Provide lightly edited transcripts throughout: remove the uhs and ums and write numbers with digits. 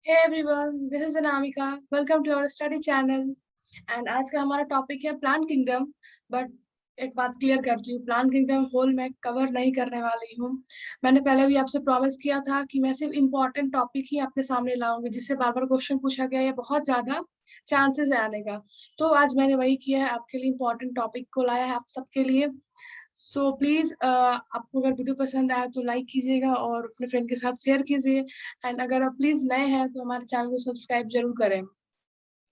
Hey everyone, this is Anamika. Welcome to our study channel. And आज का हमारा topic है प्लांट किंगडम. बट एक बात क्लियर करती हूँ, प्लांट किंगडम होल मैं कवर नहीं करने वाली हूँ. मैंने पहले भी आपसे प्रॉमिस किया था कि मैं सिर्फ इम्पोर्टेंट टॉपिक ही आपके सामने लाऊंगी, जिससे बार बार क्वेश्चन पूछा गया या बहुत ज्यादा चांसेस है आने का. तो आज मैंने वही किया है, आपके लिए इम्पोर्टेंट टॉपिक को लाया है आप सबके लिए. सो प्लीज आपको अगर वीडियो पसंद आया तो लाइक कीजिएगा और अपने फ्रेंड के साथ शेयर कीजिए. एंड अगर आप प्लीज नए हैं तो हमारे चैनल को सब्सक्राइब जरूर करें.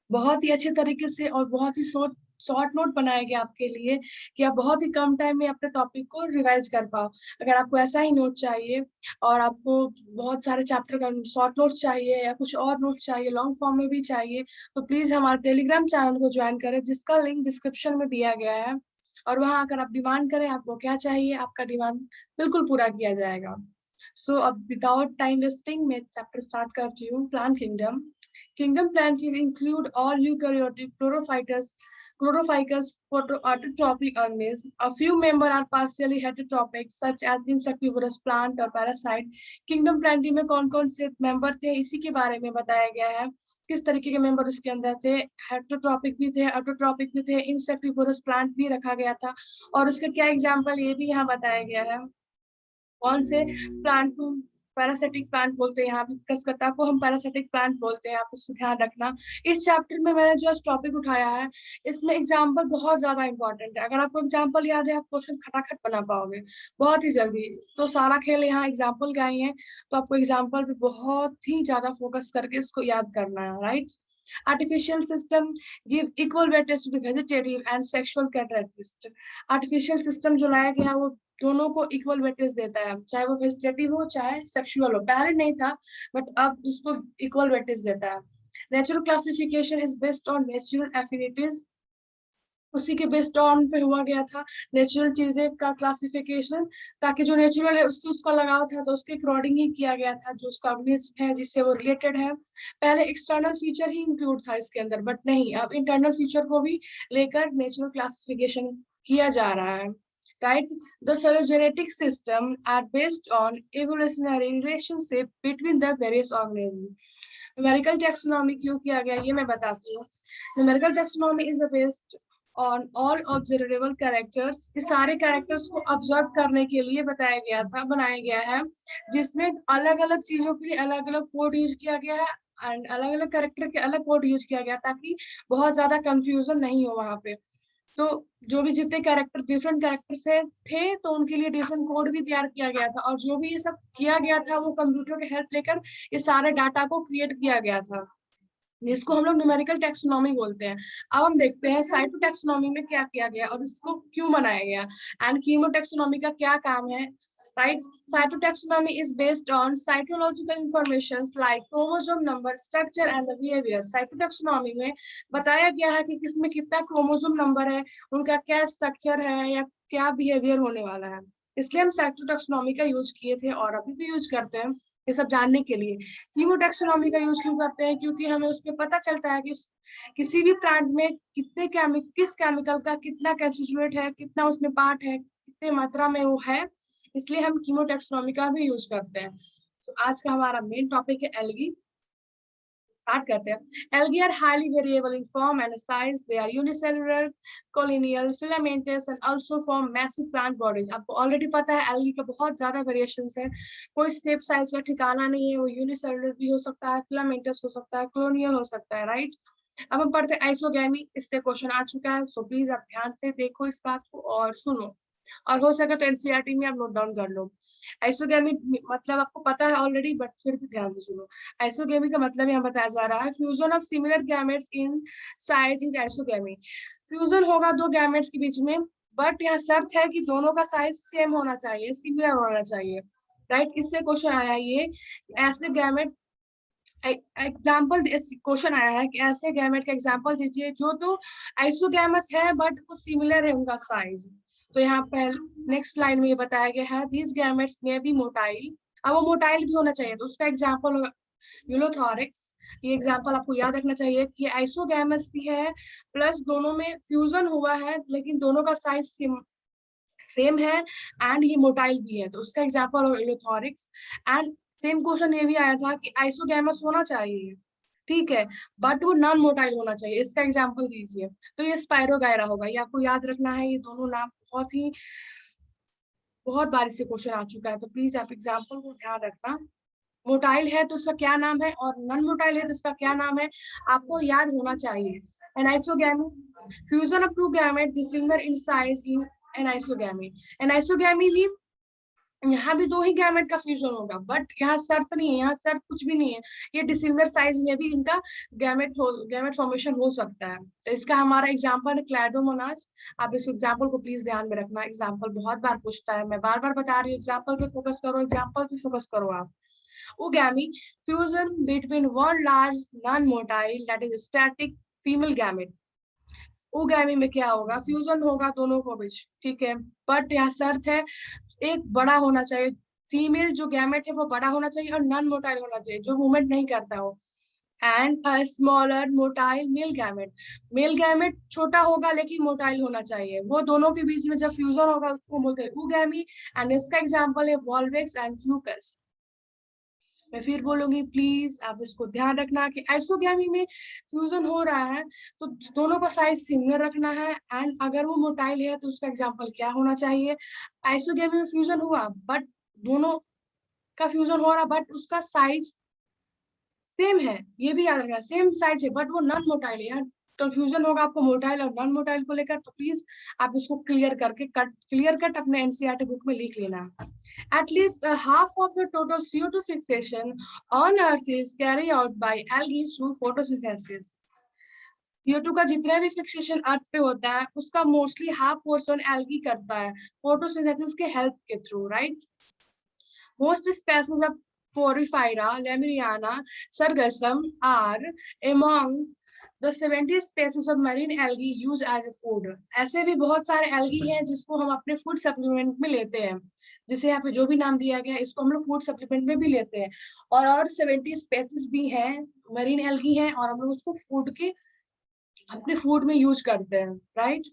बहुत ही अच्छे तरीके से और बहुत ही शॉर्ट शॉर्ट नोट बनाए गए आपके लिए कि आप बहुत ही कम टाइम में अपने टॉपिक को रिवाइज कर पाओ. अगर आपको ऐसा ही नोट चाहिए और आपको बहुत सारे चैप्टर का शॉर्ट नोट चाहिए या कुछ और नोट चाहिए, लॉन्ग फॉर्म में भी चाहिए, तो प्लीज हमारे टेलीग्राम चैनल को ज्वाइन करें, जिसका लिंक डिस्क्रिप्शन में दिया गया है. और वहां आकर आप डिमांड करें, आपको क्या चाहिए, आपका डिमांड बिल्कुल पूरा किया जाएगा. सो अब विदाउट टाइम वेस्टिंग मैं चैप्टर स्टार्ट करती हूँ. Plant kingdom. Kingdom plants include all eukaryotic chlorophycous autotrophic organisms. A few members are partially heterotrophic, such as insectivorous plant or parasite. Kingdom planting में कौन कौन से मेंबर थे इसी के बारे में बताया गया है. किस तरीके के मेंबर उसके अंदर थे, हेटरोट्रॉपिक भी थे, ऑटोट्रॉपिक भी थे, इंसेक्टिवोरस प्लांट भी रखा गया था. और उसका क्या एग्जाम्पल ये भी यहाँ बताया गया है. कौन से प्लांट को पैरासिटिक प्लांट बोलते हैं, यहाँ पे कसकट्टा को हम पैरासिटिक प्लांट बोलते हैं, आप इसको ध्यान रखना. इस चैप्टर में मैंने जो टॉपिक उठाया है, इसमें एग्जाम्पल बहुत ज्यादा इंपॉर्टेंट है. अगर आपको एग्जाम्पल याद है, आप क्वेश्चन खटाखट बना पाओगे बहुत ही जल्दी. तो सारा खेल यहाँ एग्जाम्पल का ही है, तो आपको एग्जाम्पल पे बहुत ही ज्यादा फोकस करके इसको याद करना है. Right. Artificial system give equal weightage to the vegetative and sexual characteristics. Artificial system जो लाया गया है वो दोनों को इक्वल वेटेज देता है, चाहे वो वेजिटेटिव हो चाहे सेक्सुअल हो. पहले नहीं था बट अब उसको इक्वल वेटेज देता है. Natural classification is based on natural affinities. उसी के बेस्ड ऑन पे हुआ गया था नेचुरल चीजें का क्लासिफिकेशन, ताकि जो नेचुरल है उससे उसका लगाव था तो उसके अकॉर्डिंग ही किया गया था, जो उसका ऑर्गेनिज्म है जिससे वो रिलेटेड है. पहले एक्सटर्नल फीचर ही इंक्लूड था इसके अंदर, बट नहीं, अब इंटरनल फीचर को भी लेकर नेचुरल क्लासिफिकेशन किया जा रहा है. Right? The phylogenetic system are based on evolutionary relationship between the various organisms. Numerical taxonomy क्यों किया गया ये मैं बताती हूँ. Numerical taxonomy is based on all observable characters. ये सारे कैरेक्टर्स को ऑब्जर्व करने के लिए बताया गया था, बनाया गया है, जिसमें अलग अलग चीजों के लिए अलग अलग कोड यूज किया गया है एंड अलग अलग कैरेक्टर के अलग कोड यूज किया गया, ताकि बहुत ज्यादा कंफ्यूजन नहीं हो वहां पे. तो जो भी जितने कैरेक्टर डिफरेंट कैरेक्टर से थे तो उनके लिए डिफरेंट कोड भी तैयार किया गया था, और जो भी ये सब किया गया था वो कंप्यूटर के हेल्प लेकर ये सारे डाटा को क्रिएट किया गया था, जिसको हम लोग न्यूमेरिकल टैक्सोनॉमी बोलते हैं. अब हम देखते हैं साइटोटैक्सोनॉमी में क्या किया गया और इसको क्यों बनाया गया, एंड कीमोटैक्सोनॉमी का क्या काम है. Right. Cytotaxonomy is based on cytological informations like chromosome number, structure and the behavior. Cytotaxonomy में बताया गया है कि किसमें कितना क्रोमोसोम नंबर है, उनका क्या स्ट्रक्चर है या क्या बिहेवियर होने वाला है. इसलिए हम साइटोटैक्सोनॉमी का यूज किए थे और अभी भी यूज करते हैं ये सब जानने के लिए. कीमोटैक्सोनॉमी का यूज क्यों करते हैं, क्योंकि हमें उसमें पता चलता है कि किसी भी प्लांट में किस केमिकल का कितना कंस्टिट्यूएंट है, कितना उसमें पार्ट है, कितने मात्रा में वो है, इसलिए हम कीमोटैक्सोनॉमी का भी यूज करते हैं. तो आज का हमारा मेन टॉपिक है एल्गी. स्टार्ट करते हैं. Algae are highly variable in form and size. They are unicellular, colonial, filamentous and also form massive plant bodies. आपको ऑलरेडी पता है एल्गी का बहुत ज्यादा वेरिएशंस है, कोई शेप साइज का ठिकाना नहीं है. वो यूनिसेलुलर भी हो सकता है, फिलामेंटस हो सकता है, कोलोनियल हो सकता है. राइट. अब हम पढ़ते हैं आइसोगैमी. इससे क्वेश्चन आ चुका है, सो प्लीज आप ध्यान से देखो इस बात को और सुनो, और हो सके तो एनसीईआरटी में आप नोट डाउन कर लो. आइसोगैमी मतलब आपको पता है ऑलरेडी, बट फिर भी ध्यान से सुनो. आइसोगैमी का मतलब यहाँ बताया जा रहा है fusion of similar gametes in size is isogamy. Fusion होगा दो गैमेट्स के बीच में, बट यहाँ शर्त है कि दोनों का साइज सेम होना चाहिए, सिमिलर होना चाहिए. राइट. इससे क्वेश्चन आया ये, ऐसे गैमेट एग्जाम्पल क्वेश्चन आया है कि ऐसे गैमेट का एग्जाम्पल दीजिए जो तो आइसोगैमस है बट वो सिमिलर है उनका साइज. तो यहाँ पर नेक्स्ट लाइन में ये बताया गया है दीज गैमेट्स में बी मोटाइल. अब वो मोटाइल भी होना चाहिए, तो उसका एग्जाम्पल होगा यूलोथोरिक्स. ये एग्जाम्पल आपको याद रखना चाहिए कि आइसोगैमस भी है प्लस दोनों में फ्यूजन हुआ है, लेकिन दोनों का साइज सेम है एंड ये मोटाइल भी है, तो उसका एग्जाम्पल होगा यूलोथोरिक्स. एंड सेम क्वेश्चन ये भी आया था कि आइसोगैमस होना चाहिए, ठीक है, बट वो नॉन मोटाइल होना चाहिए, इसका एग्जांपल दीजिए। तो ये स्पायरोगायरा होगा, ये आपको याद रखना है। ये दोनों नाम बहुत बार से क्वेश्चन आ चुका है, तो प्लीज आप एग्जाम्पल को ध्यान रखना। मोटाइल है तो उसका क्या नाम है और नॉन मोटाइल है तो उसका क्या नाम है, आपको याद होना चाहिए। Anisogamy, fusion of two gamete dissimilar in size in anisogamy. Anisogamy भी, यहाँ भी दो ही गैमेट का फ्यूजन होगा, बट यहाँ शर्त नहीं है, यहाँ शर्त कुछ भी नहीं है, ये डिसिमिलर साइज में भी इनका गैमेट फॉर्मेशन हो सकता है। तो इसका हमारा एग्जांपल है क्लैडोमोनास। आप इस एग्जांपल को प्लीज ध्यान में रखना, एग्जांपल बहुत बार पूछता है, मैं बार बार बता रही हूँ, एग्जांपल पे फोकस करो, एग्जांपल पे फोकस करो आप। Oogamy, fusion between one large non-motile that is static female gamete. ओगैमी में क्या होगा, फ्यूजन होगा दोनों को बीच, ठीक है, बट यहाँ शर्त है एक बड़ा होना चाहिए, फीमेल जो गैमेट है वो बड़ा होना चाहिए और नॉन मोटाइल होना चाहिए, जो मूवमेंट नहीं करता हो। And a smaller motile male gamete छोटा होगा लेकिन मोटाइल होना चाहिए, वो दोनों के बीच में जब फ्यूजन होगा उसको बोलते हैं ओगैमी। एंड इसका एग्जांपल है वॉल्वेक्स एंड फ्लूकस। मैं फिर बोलूंगी, प्लीज आप इसको ध्यान रखना कि आइसोगैमी में फ्यूजन हो रहा है तो दोनों का साइज सिमिलर रखना है, एंड अगर वो मोटाइल है तो उसका एग्जांपल क्या होना चाहिए। आइसोगैमी में फ्यूजन हुआ बट दोनों का फ्यूजन हो रहा बट उसका साइज सेम है, ये भी याद रखना, सेम साइज है बट वो नॉन मोटाइल है। यहाँ कंफ्यूजन होगा आपको मोटाइल और नॉन मोटाइल को लेकर, तो प्लीज आप इसको क्लियर कट अपने एनसीईआरटी बुक में लिख लेना। At least half of the total CO2 fixation on Earth is carried out by algae through photosynthesis. CO2 का जितना भी फिक्सेशन अर्थ पे होता है उसका मोस्टली हाफ पोर्शन एल्गी करता है फोटोसिंथेसिस के हेल्प के through, right. Most species of Porphyra, Lemuriana, Sargassum are among the 70 species of marine algae used as a food. ऐसे भी बहुत सारे algae हैं जिसको हम अपने फूड सप्लीमेंट में लेते हैं, जिसे यहाँ पे जो भी नाम दिया गया इसको हम लोग फूड सप्लीमेंट में भी लेते हैं। और 70 स्पेसीज भी हैं, मरीन एल्गी हैं, और हम लोग उसको फूड के अपने फूड में यूज करते हैं, right.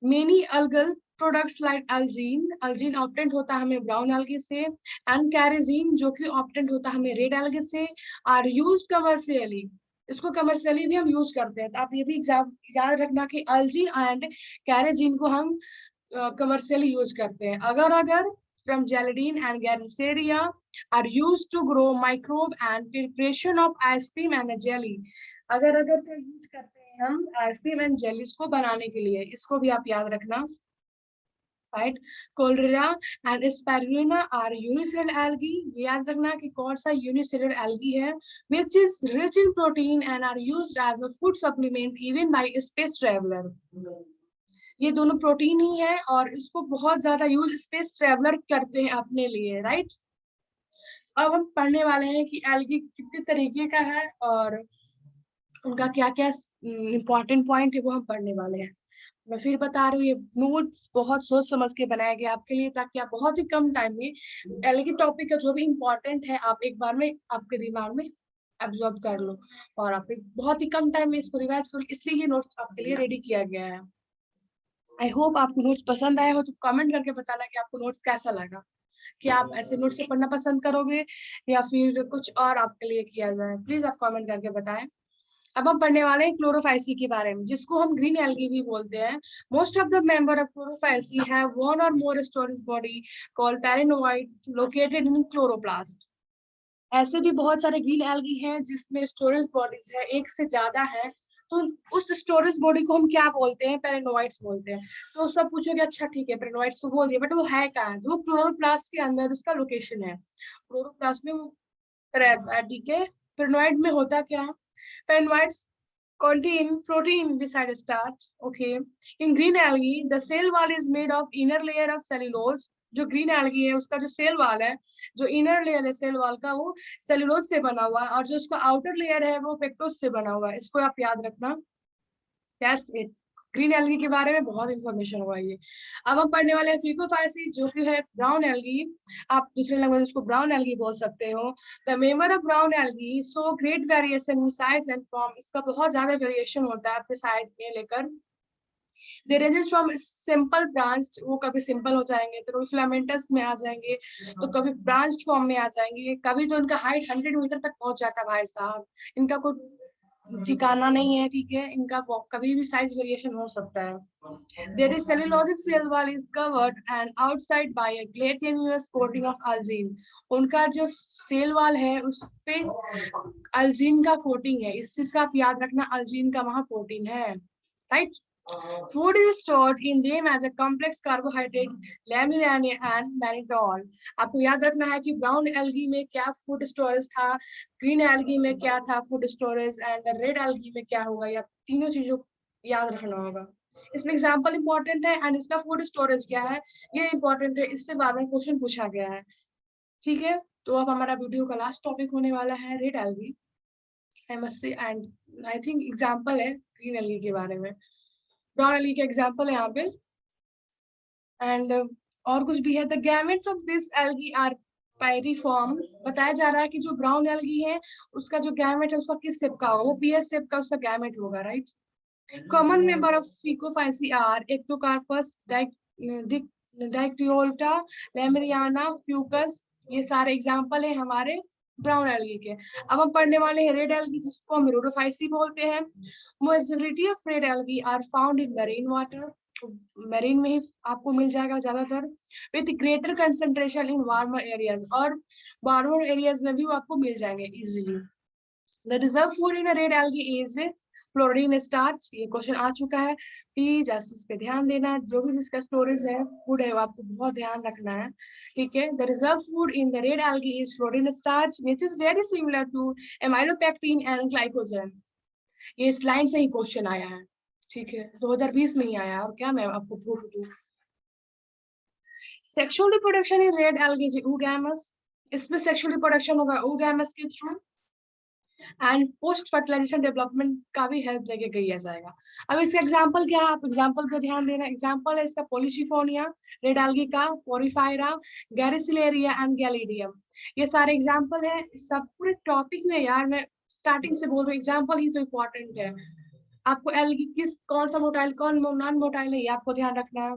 Many algal products like algin obtained होता है हमें ब्राउन एल्गी से, एंड कैरेजीन जो कि ऑप्टेंट होता है हमें रेड एल्गी से, आर यूज्ड कमर्शियली, इसको कमर्शियली भी हम यूज करते हैं। तो आप ये भी याद रखना कि अल्जीन एंड कैरेजीन को हम कमर्शियली यूज करते हैं। अगर अगर from Gelidine and Garnisteria are used to grow microbe and preparation of ice cream and a jelly. अगर अगर का यूज करते हैं हम आइसक्रीम एंड जेलीज को बनाने के लिए, इसको भी आप याद रखना, right. Chlorella and spirulina are unicellular algae, याद रखना कि कौन सा यूनिसेलुलर एल्गी है, which is rich in protein and are used as a food supplement even by space traveler. ये दोनों प्रोटीन ही है और इसको बहुत ज्यादा यूज स्पेस ट्रेवलर करते हैं अपने लिए, राइट। अब हम पढ़ने वाले हैं कि एल्गी कितने तरीके का है और उनका क्या क्या इंपॉर्टेंट पॉइंट है वो हम पढ़ने वाले हैं। मैं फिर बता रही हूँ, ये नोट्स बहुत सोच समझ के बनाया गया आपके लिए, ताकि आप बहुत ही कम टाइम में एल्गी टॉपिक का जो भी इम्पोर्टेंट है आप एक बार में आपके दिमाग में एब्जॉर्ब कर लो और आप बहुत ही कम टाइम में इसको रिवाइज करो, इसलिए ये नोट्स आपके लिए रेडी किया गया है। आई होप आपको नोट्स पसंद आए हो, तो कमेंट करके बताना कि आपको नोट्स कैसा लगा, कि आप ऐसे नोट्स से पढ़ना पसंद करोगे या फिर कुछ और आपके लिए किया जाए, प्लीज आप कमेंट करके बताएं। अब हम पढ़ने वाले हैं क्लोरोफाइसी के बारे में, जिसको हम ग्रीन एल्गी भी बोलते हैं। Most of the member of chlorophyceae have one or more storage body called pyrenoids located in chloroplast. ऐसे भी बहुत सारे ग्रीन एल्गी हैं जिसमें स्टोरेज बॉडीज है, एक से ज्यादा है, तो उस स्टोरेज बॉडी को हम क्या बोलते हैं, पेरिनोइड्स बोलते हैं। तो सब पूछोगे अच्छा ठीक है पेरिनोइड्स तो बोल दिया, बट वो है क्या है, तो वो क्लोरोप्लास्ट के अंदर उसका लोकेशन है, क्लोरोप्लास्ट में वो रहता है, ठीक है। पेरिनोइड में होता क्या है, पेरिनोइड्स contain protein beside starch. Okay. In green algae, the cell wall is made of inner layer of cellulose. जो ग्रीन एल्गी है उसका जो सेल वाल है, जो इनर लेयर है सेल वाल का, वो सेलुलोज से बना हुआ है, और जो उसका आउटर लेयर है वो पेक्टोज से बना हुआ है। इसको आप याद रखना। दैट्स इट, ग्रीन एल्गी के बारे में बहुत इंफॉर्मेशन हुआ ये। अब हम पढ़ने वाले हैं फिकोफाइसी, जो कि है ब्राउन एल्गी, आप दूसरे लैंग्वेज उसको ब्राउन एल्गी बोल सकते हो। The member of brown algae so great variation in size and form, इसका बहुत ज्यादा वेरिएशन होता है अपने साइज में लेकर। दे रेंजेस फ्रॉम सिंपल ब्रांच, वो कभी सिंपल हो जाएंगे तो कभी फिलामेंटस में आ जाएंगे, तो कभी ब्रांच फॉर्म में आ जाएंगे, कभी तो इनका हाइट 100 मीटर तक पहुंच जाता है भाई साहब, इनका कोई ठिकाना नहीं है, ठीक है, इनका कभी भी साइज वेरिएशन हो सकता है। There is cellulosic cell wall is covered and outside by a gelatinous coating of algin. उनका जो सेल वॉल है उस पे अल्जीन का कोटिंग है, इस चीज का आप याद रखना, अल्जीन का वहां कोटिंग है, right. Food is stored in them as a complex carbohydrate, laminin and mannitol. आपको याद रखना है कि ब्राउन एल्गी में क्या फूड स्टोरेज था, ग्रीन एल्गी में क्या था food storage, and red algae में क्या होगा, या तीनों चीजों याद रखना होगा। इसमें एग्जांपल इंपॉर्टेंट है एंड इसका फूड स्टोरेज क्या है ये इंपॉर्टेंट है, इससे बार बार क्वेश्चन पूछा गया है, ठीक है। तो अब हमारा वीडियो का लास्ट टॉपिक होने वाला है red algae, MSc, and I think example है ग्रीन एल्गी के बारे में। ब्राउन एल्गी का एग्जांपल है यहाँ पे, एंड और कुछ भी है। The gametes of this algae are pyriform. बताया जा रहा है कि जो ब्राउन एल्गी है उसका जो गैमेट है उसका किस शेप का होगा, वो पीएस शेप का उसका गैमेट होगा, right. Common member of phaeophyceae are ectocarpus, dictyota, laminaria, fucus, ये सारे एग्जांपल है हमारे ब्राउन एल्गी के। अब हम पढ़ने वाले हैं रेड एल्गी, जिसको हम रोडोफाइसी बोलते हैं। Majority of red algae are found in marine water, marine में ही आपको मिल जाएगा ज्यादातर, with greater concentration in warmer areas, और वार्मर एरियाज में भी वो आपको मिल जाएंगे easily. The reserve food in red algae is floridean starch, ये क्वेश्चन आ चुका है, प्लीज इस पे ध्यान देना, जो भी जिसका स्टोरेज है फूड है वो आपको बहुत ध्यान रखना है, ठीक है। The reserve food in the red algae is floridean starch which is very similar to amylopectin and glycogen. ये इस लाइन से ही क्वेश्चन आया है, ठीक है, 2020 में ही आया, और क्या मैं आपको प्रूफ दूं। Sexual reproduction in red algae is oogamous, इसमें सेक्सुअल रिप्रोडक्शन होगा oogamous के through, and post fertilisation development का भी हेल्प लेके किया जाएगा। अब इसका एग्जांपल क्या है, आप एग्जांपल पे ध्यान देना। एग्जांपल है इसका पोलिशिफोनिया, रेड एल्गी का पोरिफायरा, गैरिसिलेरिया एंड गैलिडियम, ये सारे एग्जांपल है। सब पूरे टॉपिक में यार मैं स्टार्टिंग से बोल रही हूँ, एग्जांपल ही तो इम्पोर्टेंट है। आपको एल्गी किस कौन सा मोटाइल कौन नॉन मोटाइल है ये आपको ध्यान रखना है,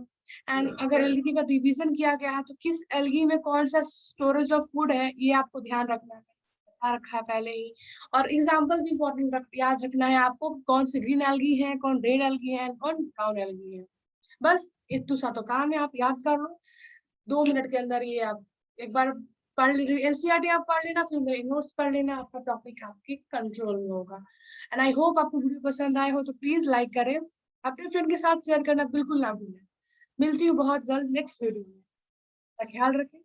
एंड अगर एल्गी का रिवीजन किया गया है तो किस एल्गी में कौन सा स्टोरेज ऑफ फूड है ये आपको ध्यान रखना है, रखा है पहले ही। और एग्जांपल भी इम्पोर्टेंट याद रखना है आपको, कौन सी ग्रीन एल्गी है, कौन रेड एल्गी है, कौन ब्राउन एल्गी है। बस इतना सा तो काम है, आप याद कर लो 2 मिनट के अंदर। ये आप एक बार पढ़ लीजिए, एनसीईआरटी आप पढ़ लेना, फिर मेरे नोट्स पढ़ लेना, आपका टॉपिक आपके कंट्रोल में होगा। एंड आई होप आपको वीडियो पसंद आए हो तो प्लीज लाइक करें, अपने फ्रेंड के साथ शेयर करना बिल्कुल ना भूलें। मिलती हूँ बहुत जल्द नेक्स्ट वीडियो में, ख्याल रखें।